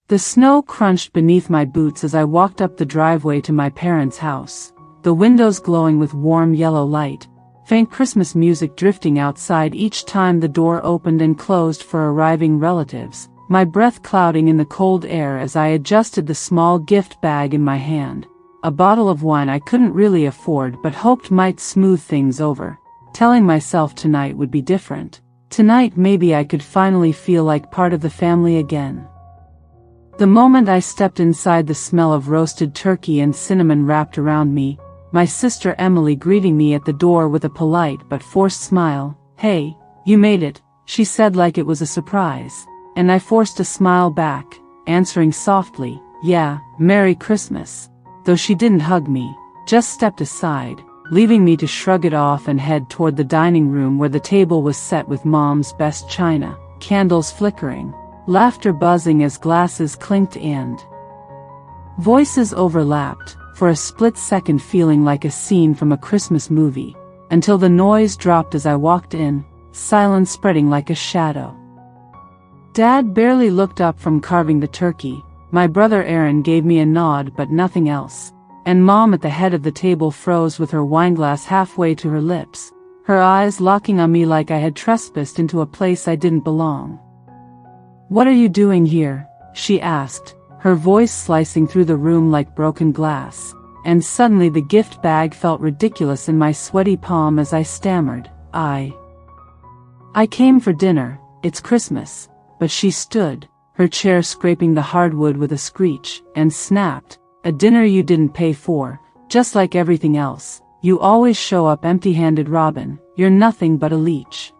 The snow crunched beneath my boots as I walked up the driveway to my parents' house, the windows glowing with warm yellow light, faint Christmas music drifting outside each time the door opened and closed for arriving relatives, my breath clouding in the cold air as I adjusted the small gift bag in my hand, a bottle of wine I couldn't really afford but hoped might smooth things over, telling myself tonight would be different. Tonight maybe I could finally feel like part of the family again. The moment I stepped inside, the smell of roasted turkey and cinnamon wrapped around me, my sister Emily greeting me at the door with a polite but forced smile. "Hey, you made it," she said like it was a surprise, and I forced a smile back, answering softly, "Yeah, Merry Christmas," though she didn't hug me, just stepped aside, leaving me to shrug it off and head toward the dining room where the table was set with Mom's best china, candles flickering, laughter buzzing as glasses clinked and voices overlapped, for a split second feeling like a scene from a Christmas movie, until the noise dropped as I walked in, silence spreading like a shadow. Dad barely looked up from carving the turkey, my brother Aaron gave me a nod but nothing else, and Mom at the head of the table froze with her wineglass halfway to her lips, her eyes locking on me like I had trespassed into a place I didn't belong. "What are you doing here?" she asked, her voice slicing through the room like broken glass, and suddenly the gift bag felt ridiculous in my sweaty palm as I stammered, I came for dinner, it's Christmas," but she stood, her chair scraping the hardwood with a screech, and snapped, "A dinner you didn't pay for, just like everything else. You always show up empty-handed, Robin, you're nothing but a leech."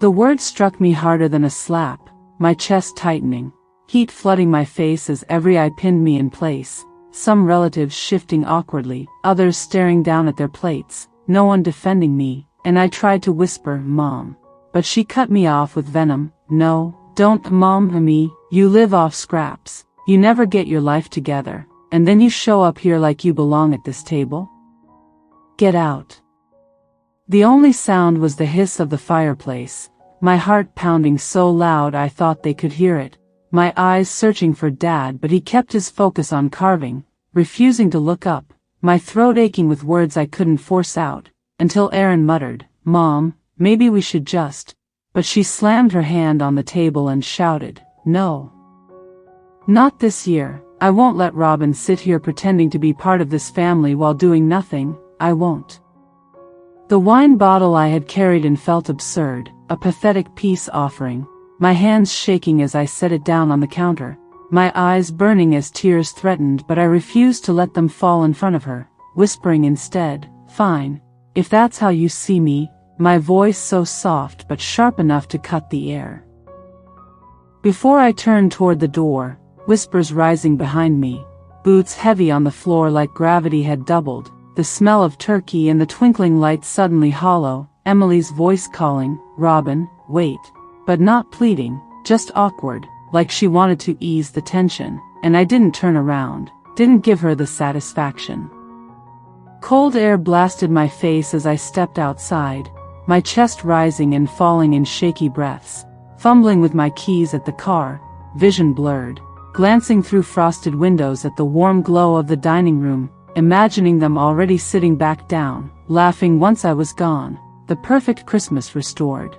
The word struck me harder than a slap, my chest tightening, heat flooding my face as every eye pinned me in place, some relatives shifting awkwardly, others staring down at their plates, no one defending me, and I tried to whisper, "Mom." But she cut me off with venom. "No, don't mom me, you live off scraps, you never get your life together, and then you show up here like you belong at this table? Get out." The only sound was the hiss of the fireplace, my heart pounding so loud I thought they could hear it, my eyes searching for Dad but he kept his focus on carving, refusing to look up, my throat aching with words I couldn't force out, until Aaron muttered, "Mom, maybe we should just," but she slammed her hand on the table and shouted, "No. Not this year. I won't let Robin sit here pretending to be part of this family while doing nothing, I won't." The wine bottle I had carried in felt absurd, a pathetic peace offering, my hands shaking as I set it down on the counter, my eyes burning as tears threatened, but I refused to let them fall in front of her, whispering instead, "Fine, if that's how you see me," my voice so soft but sharp enough to cut the air. Before I turned toward the door, whispers rising behind me, boots heavy on the floor like gravity had doubled, the smell of turkey and the twinkling lights suddenly hollow, Emily's voice calling, "Robin, wait," but not pleading, just awkward, like she wanted to ease the tension, and I didn't turn around, didn't give her the satisfaction. Cold air blasted my face as I stepped outside, my chest rising and falling in shaky breaths, fumbling with my keys at the car, vision blurred, glancing through frosted windows at the warm glow of the dining room, imagining them already sitting back down, laughing once I was gone, the perfect Christmas restored.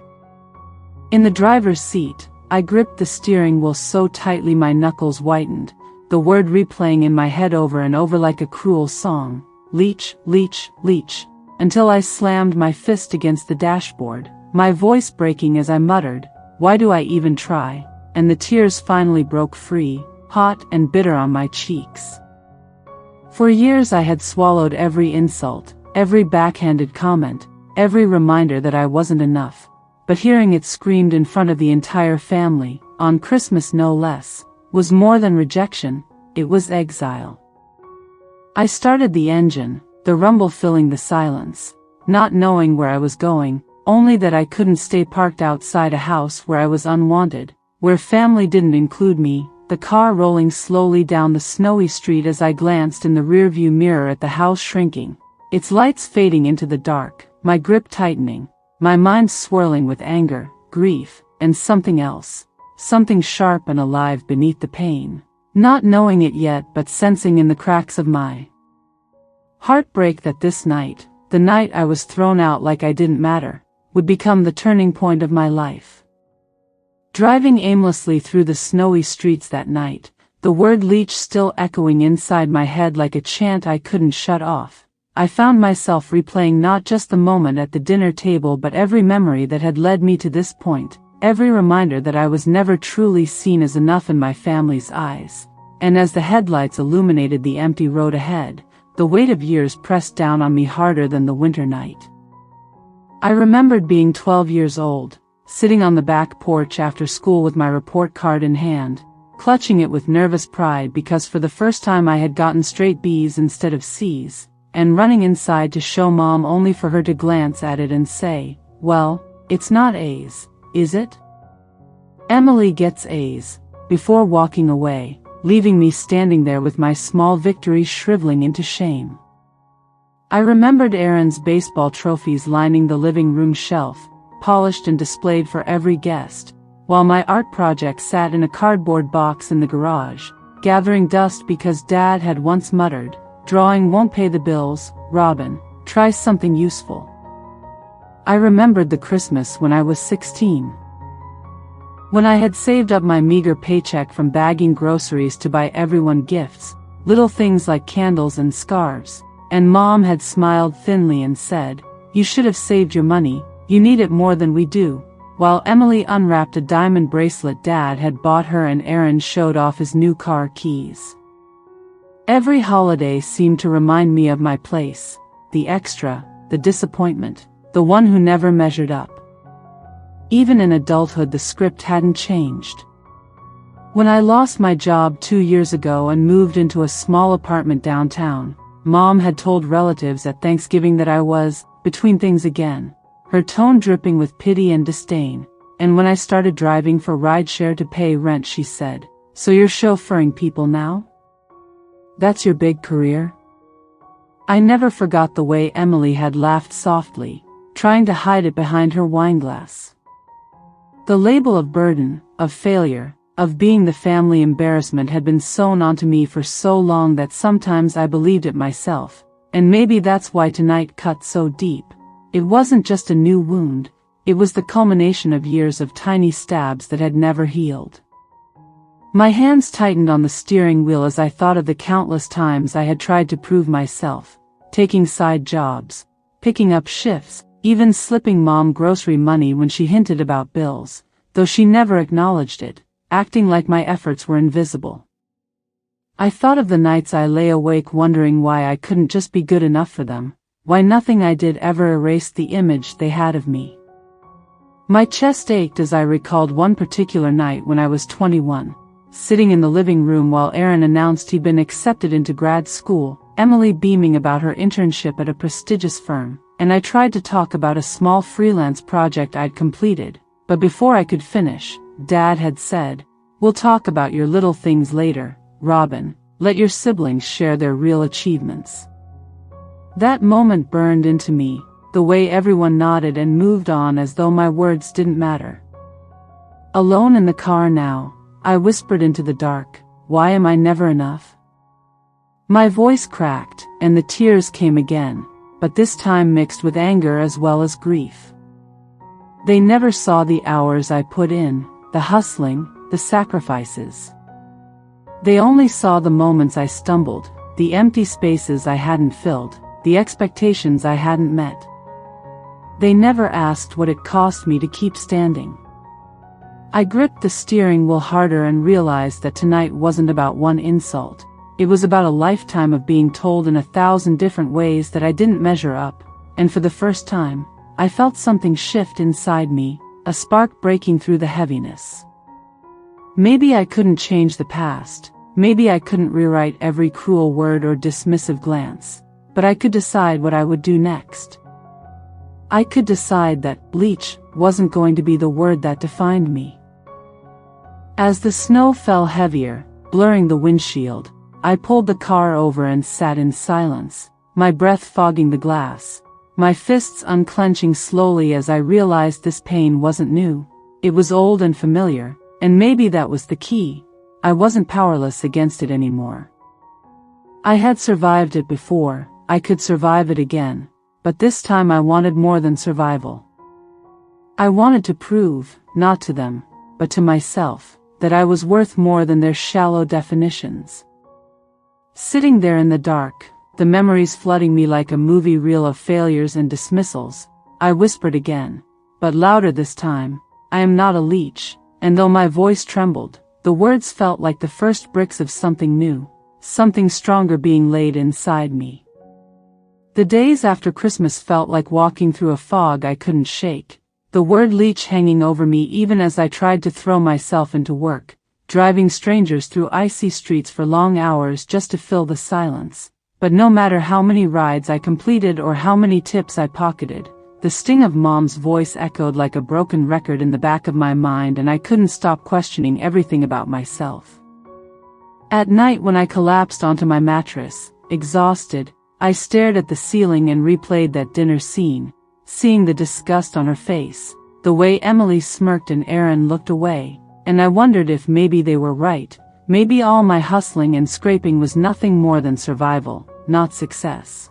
In the driver's seat, I gripped the steering wheel so tightly my knuckles whitened, the word replaying in my head over and over like a cruel song, "Leech, leech, leech," until I slammed my fist against the dashboard, my voice breaking as I muttered, "Why do I even try?" and the tears finally broke free, hot and bitter on my cheeks. For years I had swallowed every insult, every backhanded comment, every reminder that I wasn't enough, but hearing it screamed in front of the entire family, on Christmas no less, was more than rejection, it was exile. I started the engine, the rumble filling the silence, not knowing where I was going, only that I couldn't stay parked outside a house where I was unwanted, where family didn't include me, the car rolling slowly down the snowy street as I glanced in the rearview mirror at the house shrinking, its lights fading into the dark, my grip tightening, my mind swirling with anger, grief, and something else, something sharp and alive beneath the pain. Not knowing it yet but sensing in the cracks of my heartbreak that this night, the night I was thrown out like I didn't matter, would become the turning point of my life. Driving aimlessly through the snowy streets that night, the word leech still echoing inside my head like a chant I couldn't shut off, I found myself replaying not just the moment at the dinner table but every memory that had led me to this point, every reminder that I was never truly seen as enough in my family's eyes. And as the headlights illuminated the empty road ahead, the weight of years pressed down on me harder than the winter night. I remembered being 12 years old, sitting on the back porch after school with my report card in hand, clutching it with nervous pride because for the first time I had gotten straight B's instead of C's, and running inside to show Mom only for her to glance at it and say, "Well, it's not A's, is it?" "Emily gets A's," before walking away, leaving me standing there with my small victory shriveling into shame. I remembered Aaron's baseball trophies lining the living room shelf, polished and displayed for every guest, while my art project sat in a cardboard box in the garage, gathering dust because Dad had once muttered, "Drawing won't pay the bills, Robin, try something useful." I remembered the Christmas when I was 16. When I had saved up my meager paycheck from bagging groceries to buy everyone gifts, little things like candles and scarves, and Mom had smiled thinly and said, "You should have saved your money, you need it more than we do," while Emily unwrapped a diamond bracelet Dad had bought her and Aaron showed off his new car keys. Every holiday seemed to remind me of my place, the extra, the disappointment, the one who never measured up. Even in adulthood the script hadn't changed. When I lost my job 2 years ago and moved into a small apartment downtown, Mom had told relatives at Thanksgiving that I was between things again, her tone dripping with pity and disdain, and when I started driving for rideshare to pay rent she said, "So you're chauffeuring people now? That's your big career?" I never forgot the way Emily had laughed softly, trying to hide it behind her wineglass. The label of burden, of failure, of being the family embarrassment had been sewn onto me for so long that sometimes I believed it myself, and maybe that's why tonight cut so deep. It wasn't just a new wound, it was the culmination of years of tiny stabs that had never healed. My hands tightened on the steering wheel as I thought of the countless times I had tried to prove myself, taking side jobs, picking up shifts, even slipping Mom grocery money when she hinted about bills, though she never acknowledged it, acting like my efforts were invisible. I thought of the nights I lay awake wondering why I couldn't just be good enough for them, why nothing I did ever erased the image they had of me. My chest ached as I recalled one particular night when I was 21, sitting in the living room while Aaron announced he'd been accepted into grad school, Emily beaming about her internship at a prestigious firm, and I tried to talk about a small freelance project I'd completed, but before I could finish, Dad had said, "We'll talk about your little things later, Robin, let your siblings share their real achievements." That moment burned into me, the way everyone nodded and moved on as though my words didn't matter. Alone in the car now, I whispered into the dark, "Why am I never enough?" My voice cracked, and the tears came again, but this time mixed with anger as well as grief. They never saw the hours I put in, the hustling, the sacrifices. They only saw the moments I stumbled, the empty spaces I hadn't filled, the expectations I hadn't met. They never asked what it cost me to keep standing. I gripped the steering wheel harder and realized that tonight wasn't about one insult. It was about a lifetime of being told in 1,000 different ways that I didn't measure up, and for the first time, I felt something shift inside me, a spark breaking through the heaviness. Maybe I couldn't change the past, maybe I couldn't rewrite every cruel word or dismissive glance, but I could decide what I would do next. I could decide that bleach wasn't going to be the word that defined me. As the snow fell heavier, blurring the windshield, I pulled the car over and sat in silence, my breath fogging the glass, my fists unclenching slowly as I realized this pain wasn't new. It was old and familiar, And maybe that was the key. I wasn't powerless against it anymore. I had survived it before, I could survive it again, but this time I wanted more than survival. I wanted to prove, not to them, but to myself, that I was worth more than their shallow definitions. Sitting there in the dark, the memories flooding me like a movie reel of failures and dismissals, I whispered again, but louder this time, I am not a leech, and though my voice trembled, the words felt like the first bricks of something new, something stronger being laid inside me. The days after Christmas felt like walking through a fog I couldn't shake, the word leech hanging over me even as I tried to throw myself into work, driving strangers through icy streets for long hours just to fill the silence. But no matter how many rides I completed or how many tips I pocketed, the sting of Mom's voice echoed like a broken record in the back of my mind, and I couldn't stop questioning everything about myself. At night when I collapsed onto my mattress, exhausted, I stared at the ceiling and replayed that dinner scene, seeing the disgust on her face, the way Emily smirked and Aaron looked away, and I wondered if maybe they were right, maybe all my hustling and scraping was nothing more than survival, not success.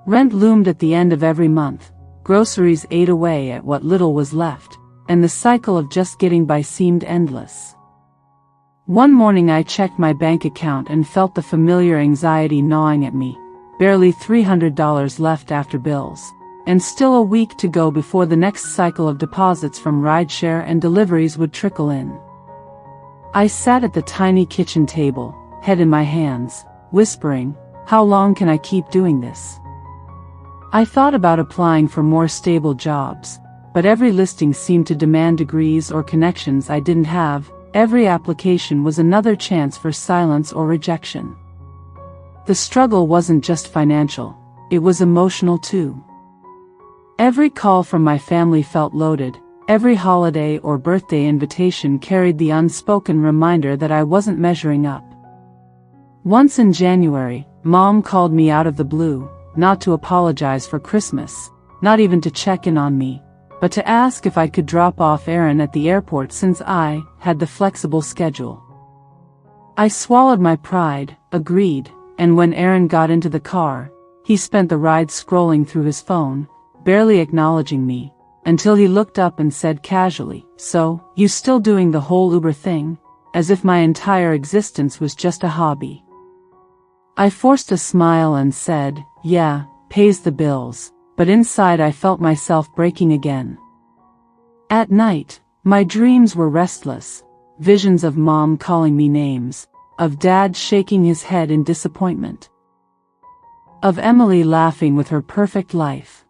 Rent loomed at the end of every month, groceries ate away at what little was left, and the cycle of just getting by seemed endless. One morning I checked my bank account and felt the familiar anxiety gnawing at me, barely $300 left after bills, and still a week to go before the next cycle of deposits from rideshare and deliveries would trickle in. I sat at the tiny kitchen table, head in my hands, whispering, "How long can I keep doing this?" I thought about applying for more stable jobs, but every listing seemed to demand degrees or connections I didn't have. Every application was another chance for silence or rejection. The struggle wasn't just financial, it was emotional too. Every call from my family felt loaded, every holiday or birthday invitation carried the unspoken reminder that I wasn't measuring up. Once in January, Mom called me out of the blue, not to apologize for Christmas, not even to check in on me, but to ask if I could drop off Aaron at the airport since I had the flexible schedule. I swallowed my pride, agreed, and when Aaron got into the car, he spent the ride scrolling through his phone, barely acknowledging me, until he looked up and said casually, "So, you still doing the whole Uber thing?" As if my entire existence was just a hobby. I forced a smile and said, "Yeah, pays the bills," but inside I felt myself breaking again. At night, my dreams were restless, visions of Mom calling me names, of Dad shaking his head in disappointment, of Emily laughing with her perfect life.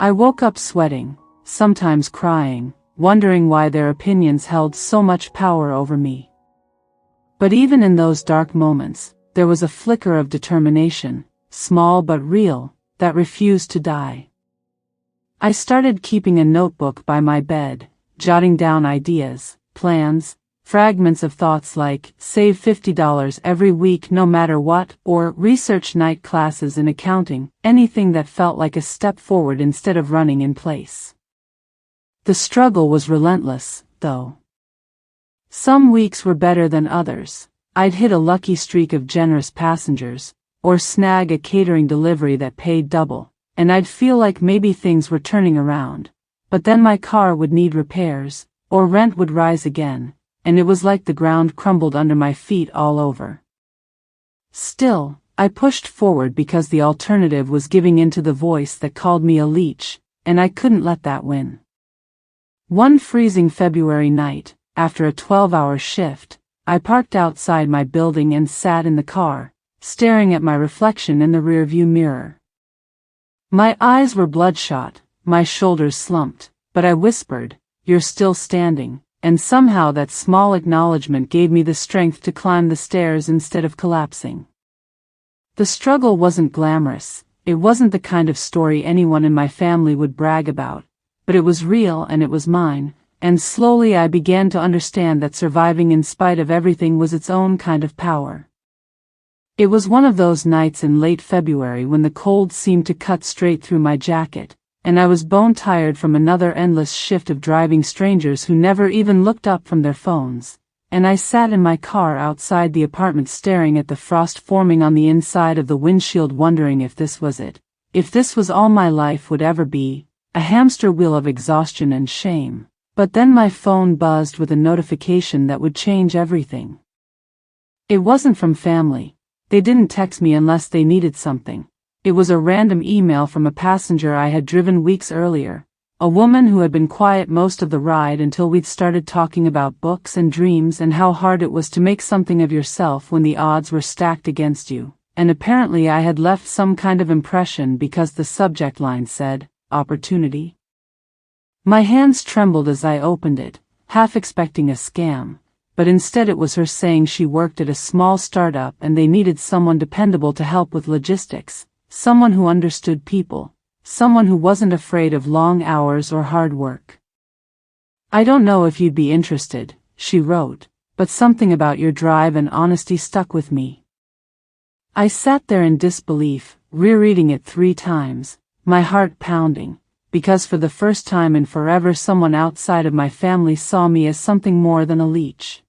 I woke up sweating, sometimes crying, wondering why their opinions held so much power over me. But even in those dark moments, there was a flicker of determination, small but real, that refused to die. I started keeping a notebook by my bed, jotting down ideas, plans, fragments of thoughts like, save $50 every week no matter what, or research night classes in accounting, anything that felt like a step forward instead of running in place. The struggle was relentless, though. Some weeks were better than others. I'd hit a lucky streak of generous passengers, or snag a catering delivery that paid double, and I'd feel like maybe things were turning around. But then my car would need repairs, or rent would rise again, and it was like the ground crumbled under my feet all over. Still, I pushed forward because the alternative was giving in to the voice that called me a leech, and I couldn't let that win. One freezing February night, after a 12-hour shift, I parked outside my building and sat in the car, staring at my reflection in the rearview mirror. My eyes were bloodshot, my shoulders slumped, but I whispered, "You're still standing," and somehow that small acknowledgement gave me the strength to climb the stairs instead of collapsing. The struggle wasn't glamorous, it wasn't the kind of story anyone in my family would brag about, but it was real and it was mine, and slowly I began to understand that surviving in spite of everything was its own kind of power. It was one of those nights in late February when the cold seemed to cut straight through my jacket, and I was bone-tired from another endless shift of driving strangers who never even looked up from their phones, and I sat in my car outside the apartment staring at the frost forming on the inside of the windshield, wondering if this was it, if this was all my life would ever be, a hamster wheel of exhaustion and shame. But then my phone buzzed with a notification that would change everything. It wasn't from family. They didn't text me unless they needed something. It was a random email from a passenger I had driven weeks earlier, a woman who had been quiet most of the ride until we'd started talking about books and dreams and how hard it was to make something of yourself when the odds were stacked against you, and apparently I had left some kind of impression because the subject line said, "Opportunity." My hands trembled as I opened it, half expecting a scam, but instead it was her saying she worked at a small startup and they needed someone dependable to help with logistics, someone who understood people, someone who wasn't afraid of long hours or hard work. "I don't know if you'd be interested," she wrote, "but something about your drive and honesty stuck with me." I sat there in disbelief, rereading it 3 times, my heart pounding, because for the first time in forever someone outside of my family saw me as something more than a leech.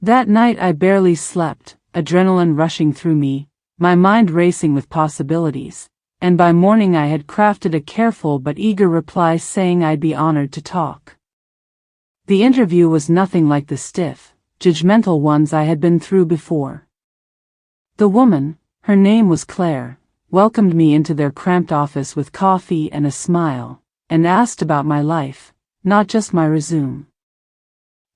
That night I barely slept, adrenaline rushing through me, my mind racing with possibilities, and by morning I had crafted a careful but eager reply saying I'd be honored to talk. The interview was nothing like the stiff, judgmental ones I had been through before. The woman, her name was Claire, welcomed me into their cramped office with coffee and a smile, and asked about my life, not just my resume.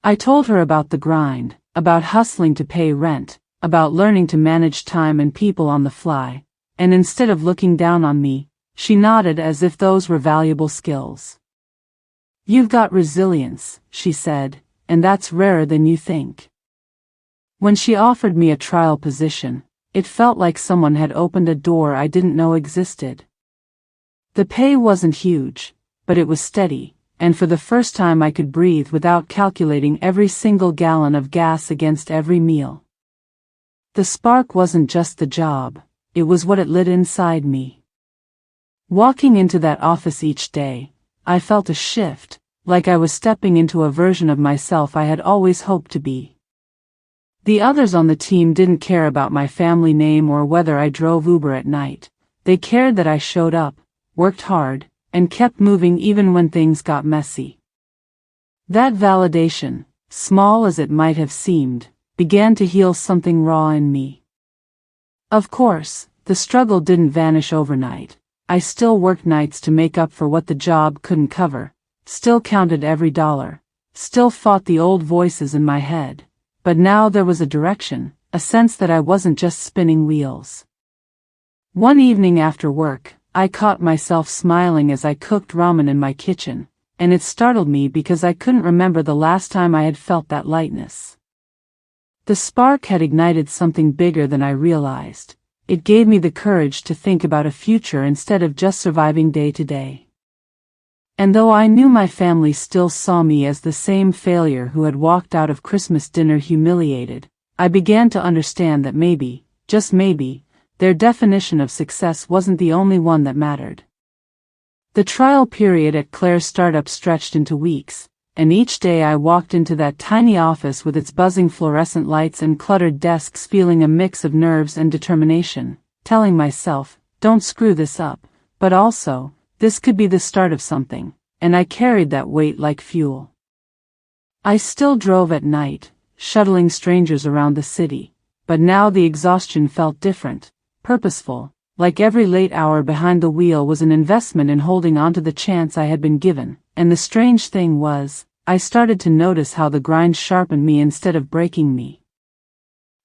I told her about the grind, about hustling to pay rent, about learning to manage time and people on the fly, and instead of looking down on me, she nodded as if those were valuable skills. "You've got resilience," she said, "and that's rarer than you think." When she offered me a trial position, it felt like someone had opened a door I didn't know existed. The pay wasn't huge, but it was steady, and for the first time I could breathe without calculating every single gallon of gas against every meal. The spark wasn't just the job, it was what it lit inside me. Walking into that office each day, I felt a shift, like I was stepping into a version of myself I had always hoped to be. The others on the team didn't care about my family name or whether I drove Uber at night. They cared that I showed up, worked hard, and kept moving even when things got messy. That validation, small as it might have seemed, began to heal something raw in me. Of course, the struggle didn't vanish overnight. I still worked nights to make up for what the job couldn't cover, still counted every dollar, still fought the old voices in my head, but now there was a direction, a sense that I wasn't just spinning wheels. One evening after work, I caught myself smiling as I cooked ramen in my kitchen, and it startled me because I couldn't remember the last time I had felt that lightness. The spark had ignited something bigger than I realized. It gave me the courage to think about a future instead of just surviving day to day. And though I knew my family still saw me as the same failure who had walked out of Christmas dinner humiliated, I began to understand that maybe, just maybe, their definition of success wasn't the only one that mattered. The trial period at Claire's startup stretched into weeks, and each day I walked into that tiny office with its buzzing fluorescent lights and cluttered desks feeling a mix of nerves and determination, telling myself, don't screw this up, but also, this could be the start of something, and I carried that weight like fuel. I still drove at night, shuttling strangers around the city, but now the exhaustion felt different, purposeful, like every late hour behind the wheel was an investment in holding on to the chance I had been given, and the strange thing was, I started to notice how the grind sharpened me instead of breaking me.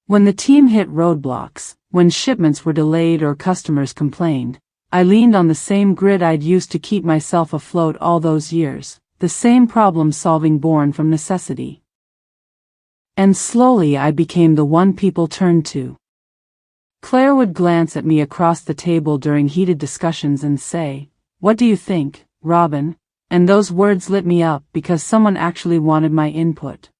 When the team hit roadblocks, when shipments were delayed or customers complained, I leaned on the same grit I'd used to keep myself afloat all those years, the same problem-solving born from necessity. And slowly I became the one people turned to. Claire would glance at me across the table during heated discussions and say, "What do you think, Robin?" And those words lit me up because someone actually wanted my input.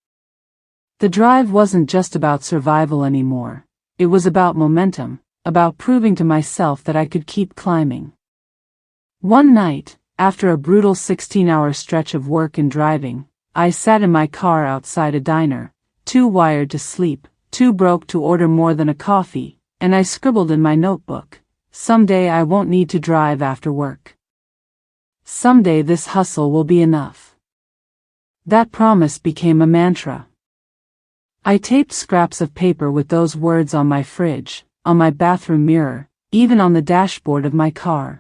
The drive wasn't just about survival anymore. It was about momentum, about proving to myself that I could keep climbing. One night, after a brutal 16-hour stretch of work and driving, I sat in my car outside a diner, too wired to sleep, too broke to order more than a coffee, and I scribbled in my notebook, "Someday I won't need to drive after work. Someday this hustle will be enough." That promise became a mantra. I taped scraps of paper with those words on my fridge, on my bathroom mirror, even on the dashboard of my car.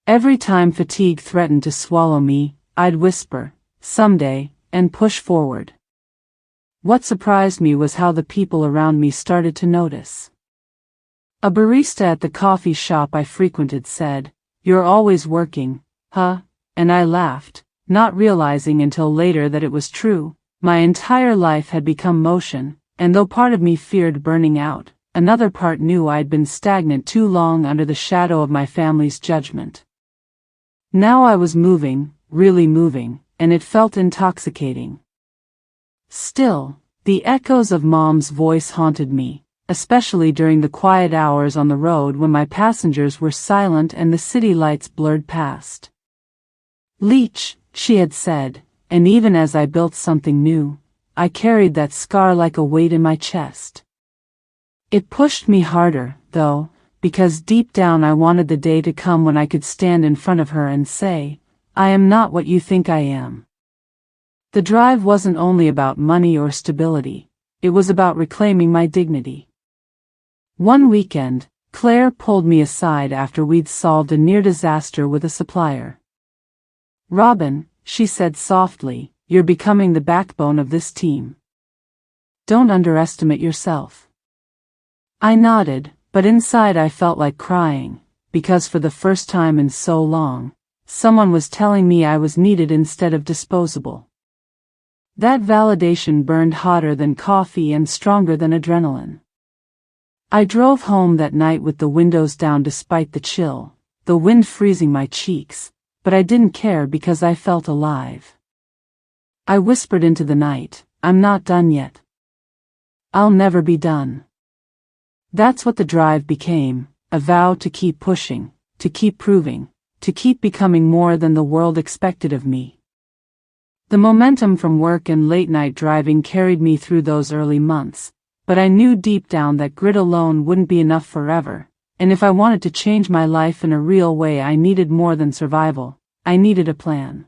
Every time fatigue threatened to swallow me, I'd whisper, "Someday," and push forward. What surprised me was how the people around me started to notice. A barista at the coffee shop I frequented said, "You're always working, huh?" And I laughed, not realizing until later that it was true. My entire life had become motion, and though part of me feared burning out, another part knew I'd been stagnant too long under the shadow of my family's judgment. Now I was moving, really moving, and it felt intoxicating. Still, the echoes of Mom's voice haunted me, especially during the quiet hours on the road when my passengers were silent and the city lights blurred past. "Leech," she had said, and even as I built something new, I carried that scar like a weight in my chest. It pushed me harder, though, because deep down I wanted the day to come when I could stand in front of her and say, "I am not what you think I am." The drive wasn't only about money or stability, it was about reclaiming my dignity. One weekend, Claire pulled me aside after we'd solved a near disaster with a supplier. "Robin," she said softly, "you're becoming the backbone of this team. Don't underestimate yourself." I nodded, but inside I felt like crying, because for the first time in so long, someone was telling me I was needed instead of disposable. That validation burned hotter than coffee and stronger than adrenaline. I drove home that night with the windows down despite the chill, the wind freezing my cheeks, but I didn't care because I felt alive. I whispered into the night, "I'm not done yet. I'll never be done." That's what the drive became, a vow to keep pushing, to keep proving, to keep becoming more than the world expected of me. The momentum from work and late-night driving carried me through those early months, but I knew deep down that grit alone wouldn't be enough forever, and if I wanted to change my life in a real way I needed more than survival, I needed a plan.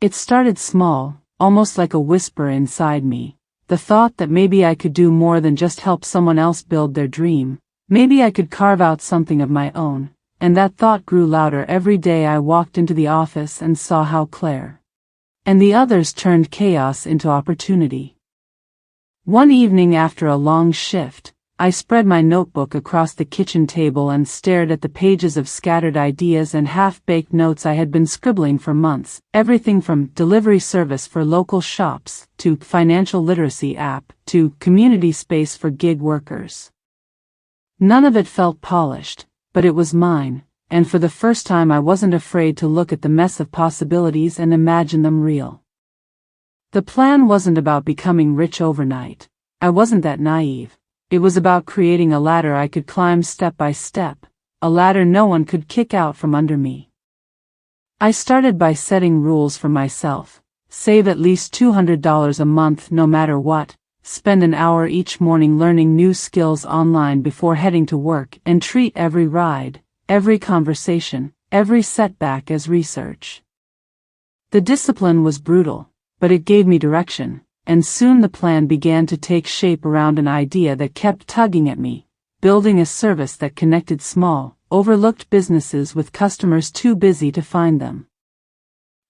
It started small, almost like a whisper inside me. The thought that maybe I could do more than just help someone else build their dream, maybe I could carve out something of my own, and that thought grew louder every day I walked into the office and saw how Claire and the others turned chaos into opportunity. One evening after a long shift, I spread my notebook across the kitchen table and stared at the pages of scattered ideas and half-baked notes I had been scribbling for months, everything from delivery service for local shops, to financial literacy app, to community space for gig workers. None of it felt polished, but it was mine, and for the first time I wasn't afraid to look at the mess of possibilities and imagine them real. The plan wasn't about becoming rich overnight. I wasn't that naive. It was about creating a ladder I could climb step by step, a ladder no one could kick out from under me. I started by setting rules for myself: save at least $200 a month no matter what, spend an hour each morning learning new skills online before heading to work, and treat every ride, every conversation, every setback as research. The discipline was brutal, but it gave me direction. And soon the plan began to take shape around an idea that kept tugging at me: building a service that connected small, overlooked businesses with customers too busy to find them.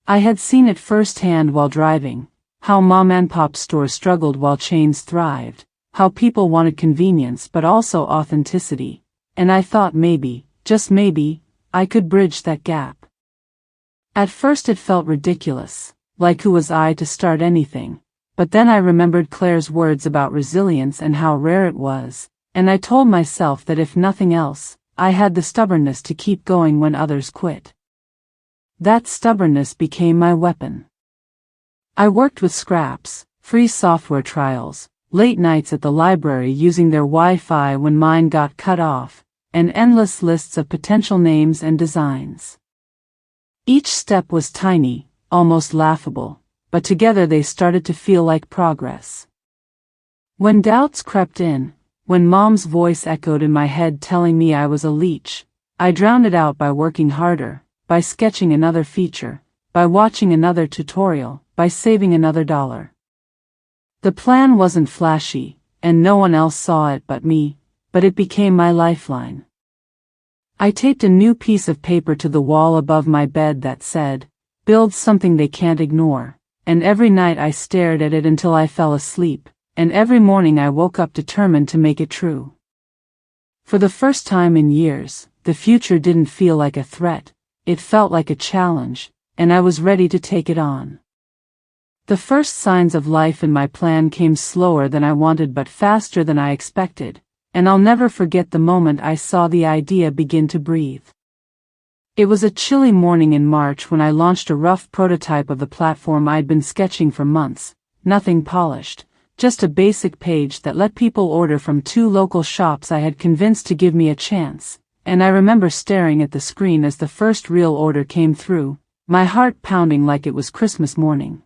I had seen it firsthand while driving, how mom-and-pop stores struggled while chains thrived, how people wanted convenience but also authenticity, and I thought maybe, just maybe, I could bridge that gap. At first it felt ridiculous, like who was I to start anything? But then I remembered Claire's words about resilience and how rare it was, and I told myself that if nothing else, I had the stubbornness to keep going when others quit. That stubbornness became my weapon. I worked with scraps, free software trials, late nights at the library using their Wi-Fi when mine got cut off, and endless lists of potential names and designs. Each step was tiny, almost laughable, but together they started to feel like progress. When doubts crept in, when Mom's voice echoed in my head telling me I was a leech, I drowned it out by working harder, by sketching another feature, by watching another tutorial, by saving another dollar. The plan wasn't flashy, and no one else saw it but me, but it became my lifeline. I taped a new piece of paper to the wall above my bed that said, "Build something they can't ignore," and every night I stared at it until I fell asleep, and every morning I woke up determined to make it true. For the first time in years, the future didn't feel like a threat, it felt like a challenge, and I was ready to take it on. The first signs of life in my plan came slower than I wanted but faster than I expected, and I'll never forget the moment I saw the idea begin to breathe. It was a chilly morning in March when I launched a rough prototype of the platform I'd been sketching for months, nothing polished, just a basic page that let people order from 2 local shops I had convinced to give me a chance, and I remember staring at the screen as the first real order came through, my heart pounding like it was Christmas morning.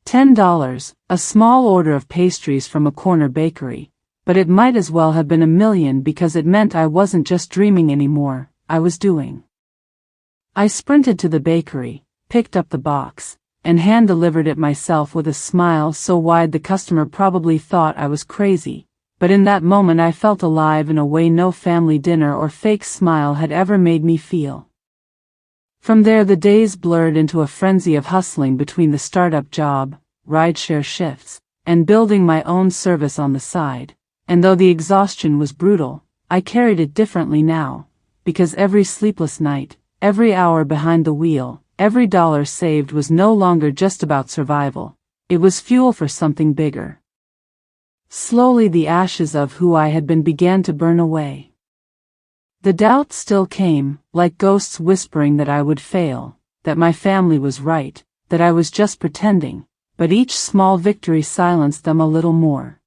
$10, a small order of pastries from a corner bakery, but it might as well have been $1 million because it meant I wasn't just dreaming anymore, I was doing. I sprinted to the bakery, picked up the box, and hand-delivered it myself with a smile so wide the customer probably thought I was crazy, but in that moment I felt alive in a way no family dinner or fake smile had ever made me feel. From there the days blurred into a frenzy of hustling between the startup job, rideshare shifts, and building my own service on the side, and though the exhaustion was brutal, I carried it differently now, because every sleepless night, every hour behind the wheel, every dollar saved was no longer just about survival, it was fuel for something bigger. Slowly the ashes of who I had been began to burn away. The doubt still came, like ghosts whispering that I would fail, that my family was right, that I was just pretending, but each small victory silenced them a little more.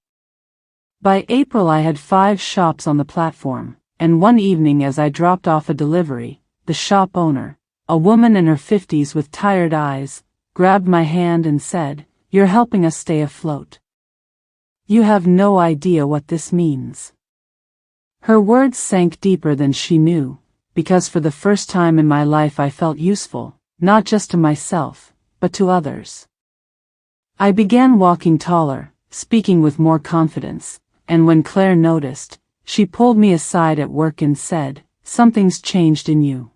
By April I had 5 shops on the platform, and one evening as I dropped off a delivery, the shop owner, a woman in her 50s with tired eyes, grabbed my hand and said, "You're helping us stay afloat. You have no idea what this means." Her words sank deeper than she knew, because for the first time in my life I felt useful, not just to myself, but to others. I began walking taller, speaking with more confidence, and when Claire noticed, she pulled me aside at work and said, "Something's changed in you.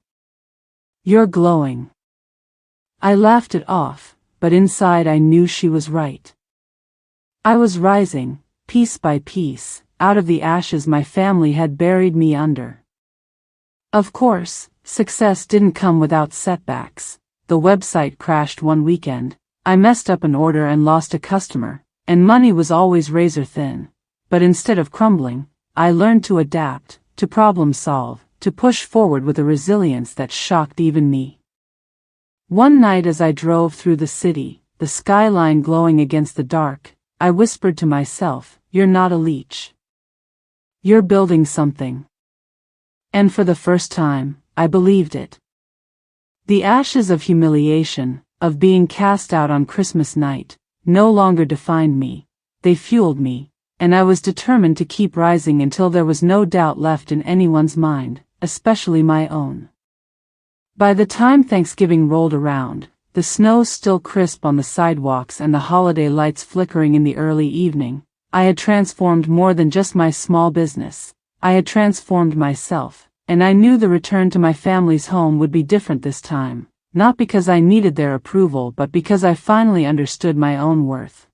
You're glowing." I laughed it off, but inside I knew she was right. I was rising, piece by piece, out of the ashes my family had buried me under. Of course, success didn't come without setbacks. The website crashed one weekend, I messed up an order and lost a customer, and money was always razor thin. But instead of crumbling, I learned to adapt, to problem solve, to push forward with a resilience that shocked even me. One night as I drove through the city, the skyline glowing against the dark, I whispered to myself, "You're not a leech. You're building something." And for the first time, I believed it. The ashes of humiliation, of being cast out on Christmas night, no longer defined me, they fueled me, and I was determined to keep rising until there was no doubt left in anyone's mind, especially my own. By the time Thanksgiving rolled around, the snow still crisp on the sidewalks and the holiday lights flickering in the early evening, I had transformed more than just my small business. I had transformed myself, and I knew the return to my family's home would be different this time, not because I needed their approval but because I finally understood my own worth.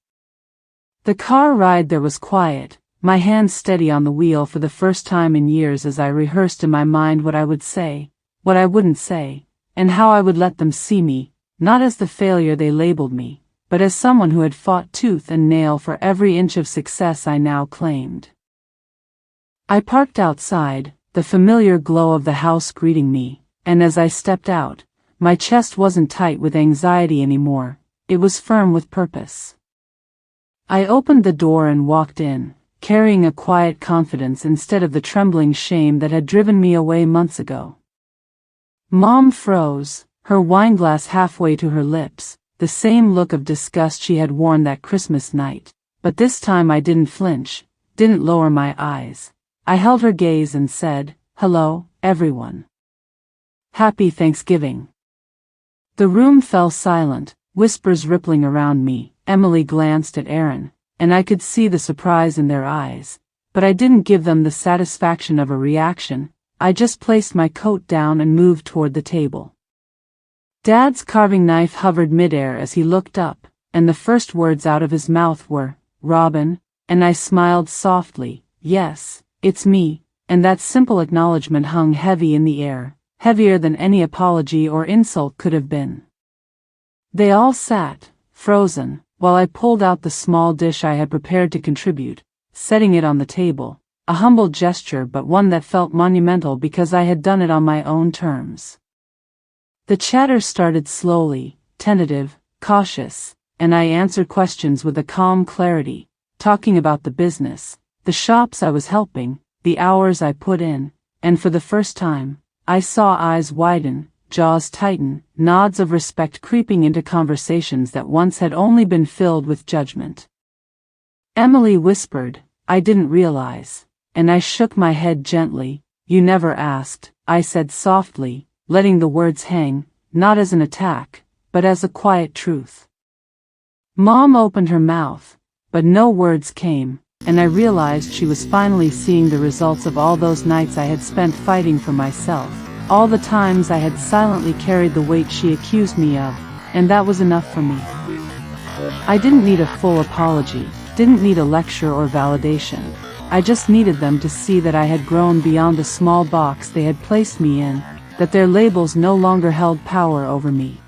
The car ride there was quiet, my hands steady on the wheel for the first time in years as I rehearsed in my mind what I would say, what I wouldn't say, and how I would let them see me, not as the failure they labeled me, but as someone who had fought tooth and nail for every inch of success I now claimed. I parked outside, the familiar glow of the house greeting me, and as I stepped out, my chest wasn't tight with anxiety anymore, it was firm with purpose. I opened the door and walked in, carrying a quiet confidence instead of the trembling shame that had driven me away months ago. Mom froze, her wineglass halfway to her lips, the same look of disgust she had worn that Christmas night. But this time I didn't flinch, didn't lower my eyes. I held her gaze and said, "Hello, everyone. Happy Thanksgiving." The room fell silent, whispers rippling around me. Emily glanced at Aaron, and I could see the surprise in their eyes, but I didn't give them the satisfaction of a reaction. I just placed my coat down and moved toward the table. Dad's carving knife hovered midair as he looked up, and the first words out of his mouth were, "Robin," and I smiled softly. "Yes, it's me," and that simple acknowledgement hung heavy in the air, heavier than any apology or insult could have been. They all sat, frozen, while I pulled out the small dish I had prepared to contribute, setting it on the table, a humble gesture but one that felt monumental because I had done it on my own terms. The chatter started slowly, tentative, cautious, and I answered questions with a calm clarity, talking about the business, the shops I was helping, the hours I put in, and for the first time, I saw eyes widen, jaws tighten, nods of respect creeping into conversations that once had only been filled with judgment. Emily whispered, "I didn't realize," and I shook my head gently. "You never asked," I said softly, letting the words hang, not as an attack, but as a quiet truth. Mom opened her mouth, but no words came, and I realized she was finally seeing the results of all those nights I had spent fighting for myself, all the times I had silently carried the weight she accused me of, and that was enough for me. I didn't need a full apology, didn't need a lecture or validation. I just needed them to see that I had grown beyond the small box they had placed me in, that their labels no longer held power over me.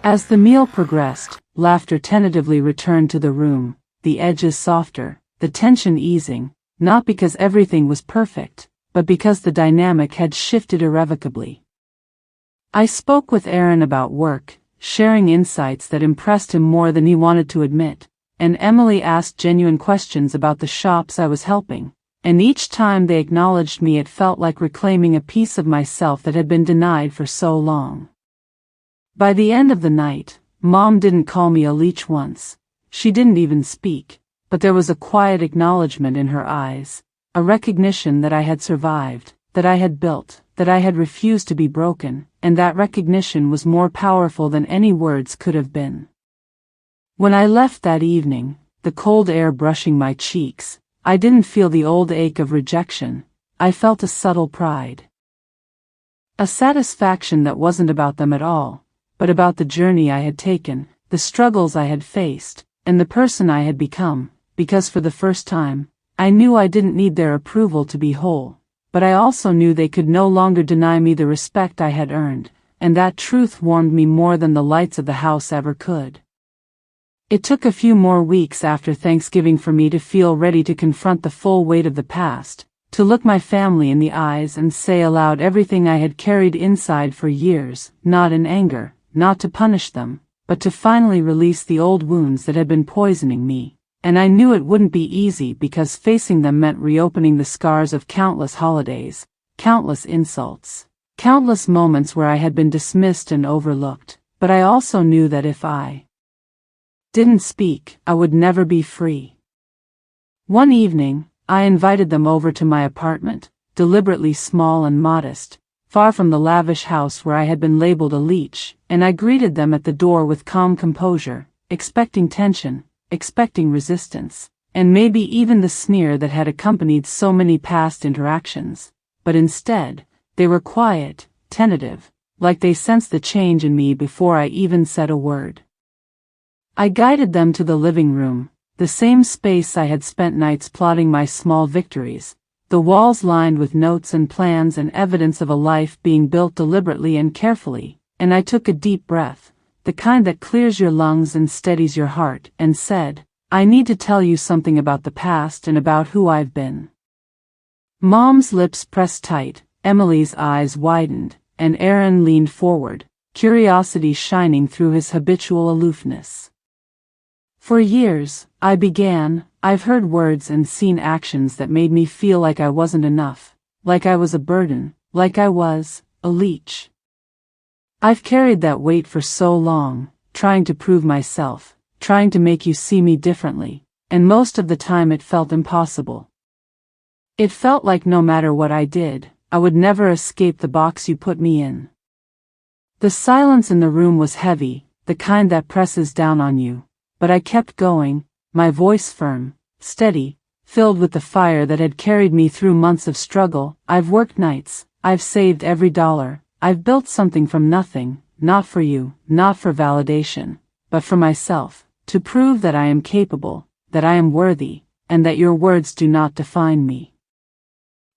As the meal progressed, laughter tentatively returned to the room, the edges softer, the tension easing, not because everything was perfect, but because the dynamic had shifted irrevocably. I spoke with Aaron about work, sharing insights that impressed him more than he wanted to admit, and Emily asked genuine questions about the shops I was helping, and each time they acknowledged me it felt like reclaiming a piece of myself that had been denied for so long. By the end of the night, Mom didn't call me a leech once. She didn't even speak, but there was a quiet acknowledgement in her eyes, a recognition that I had survived, that I had built, that I had refused to be broken, and that recognition was more powerful than any words could have been. When I left that evening, the cold air brushing my cheeks, I didn't feel the old ache of rejection. I felt a subtle pride. A satisfaction that wasn't about them at all, but about the journey I had taken, the struggles I had faced, and the person I had become, because for the first time, I knew I didn't need their approval to be whole, but I also knew they could no longer deny me the respect I had earned, and that truth warmed me more than the lights of the house ever could. It took a few more weeks after Thanksgiving for me to feel ready to confront the full weight of the past, to look my family in the eyes and say aloud everything I had carried inside for years, not in anger, not to punish them, but to finally release the old wounds that had been poisoning me. And I knew it wouldn't be easy because facing them meant reopening the scars of countless holidays, countless insults, countless moments where I had been dismissed and overlooked, but I also knew that if I didn't speak, I would never be free. One evening, I invited them over to my apartment, deliberately small and modest, far from the lavish house where I had been labeled a leech, and I greeted them at the door with calm composure, expecting tension, expecting resistance, and maybe even the sneer that had accompanied so many past interactions, but instead, they were quiet, tentative, like they sensed the change in me before I even said a word. I guided them to the living room, the same space I had spent nights plotting my small victories, the walls lined with notes and plans and evidence of a life being built deliberately and carefully, and I took a deep breath, the kind that clears your lungs and steadies your heart, and said, "I need to tell you something about the past and about who I've been." Mom's lips pressed tight, Emily's eyes widened, and Aaron leaned forward, curiosity shining through his habitual aloofness. For years, I began. I've heard words and seen actions that made me feel like I wasn't enough, like I was a burden, like I was a leech. I've carried that weight for so long, trying to prove myself, trying to make you see me differently, and most of the time it felt impossible. It felt like no matter what I did, I would never escape the box you put me in. The silence in the room was heavy, the kind that presses down on you, but I kept going, my voice firm, steady, filled with the fire that had carried me through months of struggle. I've worked nights, I've saved every dollar, I've built something from nothing, not for you, not for validation, but for myself, to prove that I am capable, that I am worthy, and that your words do not define me.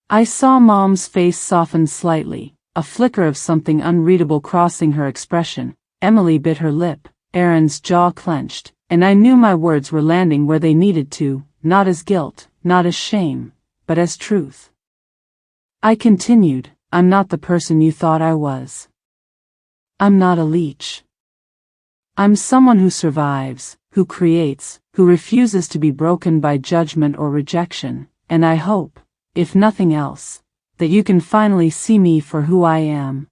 I saw Mom's face soften slightly, a flicker of something unreadable crossing her expression. Emily bit her lip, Aaron's jaw clenched, and I knew my words were landing where they needed to, not as guilt, not as shame, but as truth. I continued, I'm not the person you thought I was. I'm not a leech. I'm someone who survives, who creates, who refuses to be broken by judgment or rejection, and I hope, if nothing else, that you can finally see me for who I am.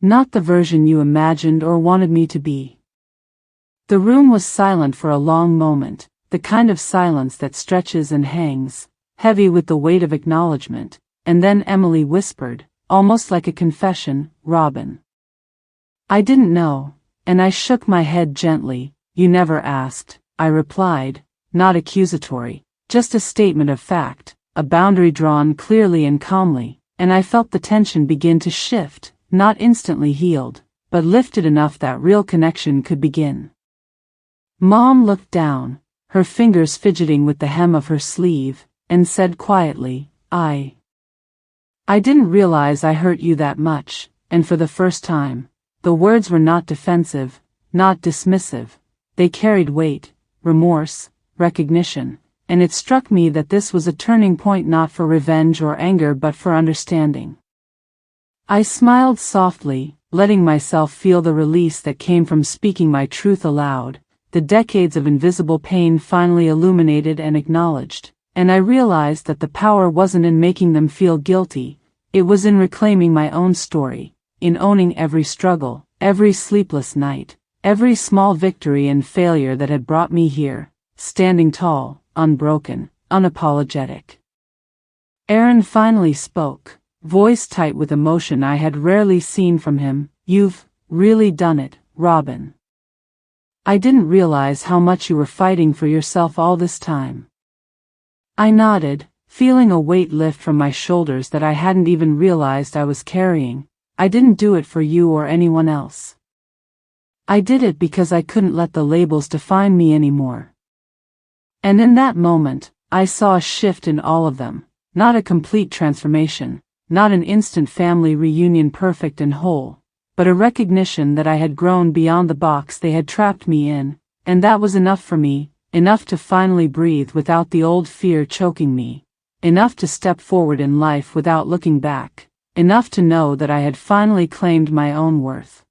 Not the version you imagined or wanted me to be. The room was silent for a long moment, the kind of silence that stretches and hangs, heavy with the weight of acknowledgement, and then Emily whispered, almost like a confession, Robin. I didn't know, and I shook my head gently. You never asked, I replied, not accusatory, just a statement of fact, a boundary drawn clearly and calmly, and I felt the tension begin to shift, not instantly healed, but lifted enough that real connection could begin. Mom looked down, her fingers fidgeting with the hem of her sleeve, and said quietly, I didn't realize I hurt you that much, and for the first time, the words were not defensive, not dismissive, they carried weight, remorse, recognition, and it struck me that this was a turning point not for revenge or anger but for understanding. I smiled softly, letting myself feel the release that came from speaking my truth aloud, the decades of invisible pain finally illuminated and acknowledged, and I realized that the power wasn't in making them feel guilty, it was in reclaiming my own story, in owning every struggle, every sleepless night, every small victory and failure that had brought me here, standing tall, unbroken, unapologetic. Aaron finally spoke, voice tight with emotion I had rarely seen from him. You've really done it, Robin. I didn't realize how much you were fighting for yourself all this time. I nodded, feeling a weight lift from my shoulders that I hadn't even realized I was carrying. I didn't do it for you or anyone else. I did it because I couldn't let the labels define me anymore. And in that moment, I saw a shift in all of them, not a complete transformation, not an instant family reunion perfect and whole, but a recognition that I had grown beyond the box they had trapped me in, and that was enough for me, enough to finally breathe without the old fear choking me, enough to step forward in life without looking back, enough to know that I had finally claimed my own worth.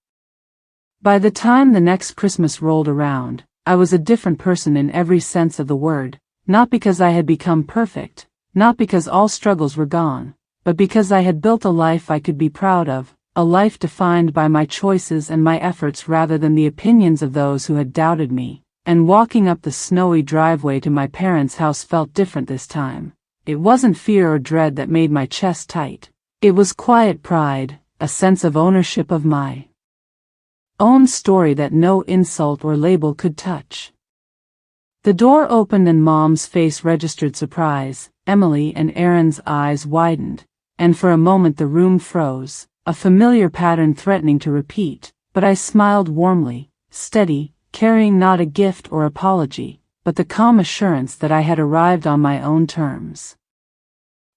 By the time the next Christmas rolled around, I was a different person in every sense of the word, not because I had become perfect, not because all struggles were gone, but because I had built a life I could be proud of, a life defined by my choices and my efforts rather than the opinions of those who had doubted me. And walking up the snowy driveway to my parents' house felt different this time. It wasn't fear or dread that made my chest tight. It was quiet pride, a sense of ownership of my own story that no insult or label could touch. The door opened and Mom's face registered surprise. Emily and Aaron's eyes widened, and for a moment the room froze, a familiar pattern threatening to repeat, but I smiled warmly, steady, carrying not a gift or apology, but the calm assurance that I had arrived on my own terms.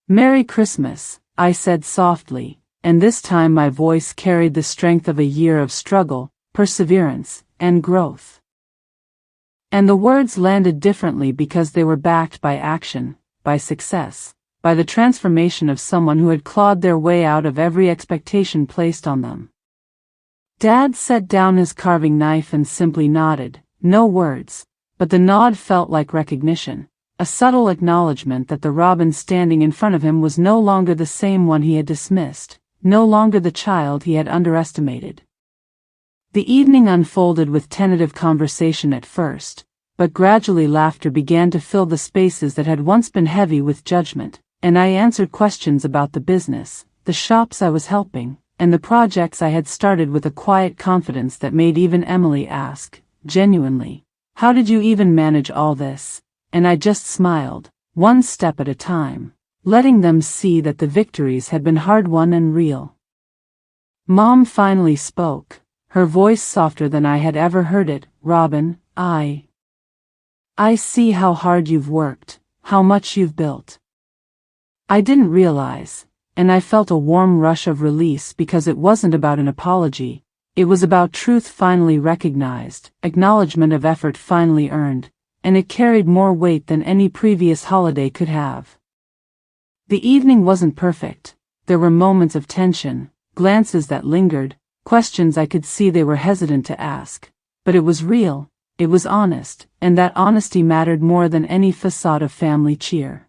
Merry Christmas, I said softly, and this time my voice carried the strength of a year of struggle, perseverance, and growth. And the words landed differently because they were backed by action, by success, by the transformation of someone who had clawed their way out of every expectation placed on them. Dad set down his carving knife and simply nodded, no words, but the nod felt like recognition, a subtle acknowledgement that the Robin standing in front of him was no longer the same one he had dismissed, no longer the child he had underestimated. The evening unfolded with tentative conversation at first, but gradually laughter began to fill the spaces that had once been heavy with judgment, and I answered questions about the business, the shops I was helping, and the projects I had started with a quiet confidence that made even Emily ask, genuinely, "How did you even manage all this?" And I just smiled, one step at a time, letting them see that the victories had been hard-won and real. Mom finally spoke, her voice softer than I had ever heard it. "Robin, I see how hard you've worked, how much you've built." I didn't realize, and I felt a warm rush of release because it wasn't about an apology, it was about truth finally recognized, acknowledgement of effort finally earned, and it carried more weight than any previous holiday could have. The evening wasn't perfect. There were moments of tension, glances that lingered, questions I could see they were hesitant to ask, but it was real, it was honest, and that honesty mattered more than any facade of family cheer.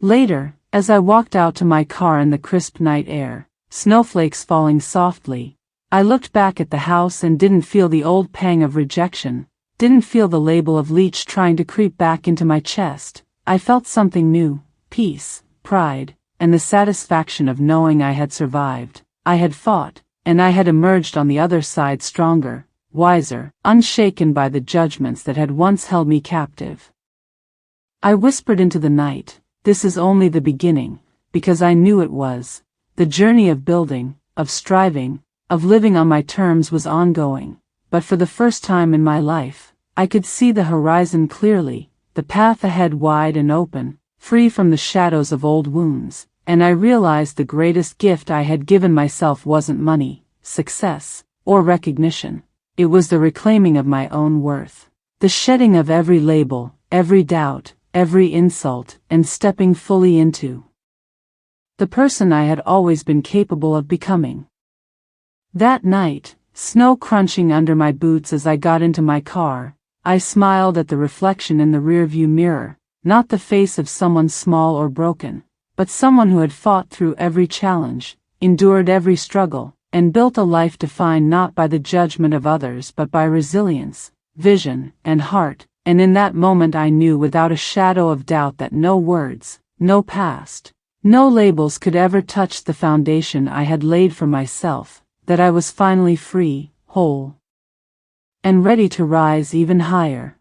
Later, as I walked out to my car in the crisp night air, snowflakes falling softly, I looked back at the house and didn't feel the old pang of rejection, didn't feel the label of leech trying to creep back into my chest. I felt something new, peace, pride, and the satisfaction of knowing I had survived, I had fought, and I had emerged on the other side stronger, wiser, unshaken by the judgments that had once held me captive. I whispered into the night, "This is only the beginning," because I knew it was. The journey of building, of striving, of living on my terms was ongoing, but for the first time in my life, I could see the horizon clearly, the path ahead wide and open, free from the shadows of old wounds, and I realized the greatest gift I had given myself wasn't money, success, or recognition. It was the reclaiming of my own worth, the shedding of every label, every doubt, every insult, and stepping fully into the person I had always been capable of becoming. That night, snow crunching under my boots as I got into my car, I smiled at the reflection in the rearview mirror, not the face of someone small or broken, but someone who had fought through every challenge, endured every struggle, and built a life defined not by the judgment of others but by resilience, vision, and heart. And in that moment I knew without a shadow of doubt that no words, no past, no labels could ever touch the foundation I had laid for myself, that I was finally free, whole, and ready to rise even higher.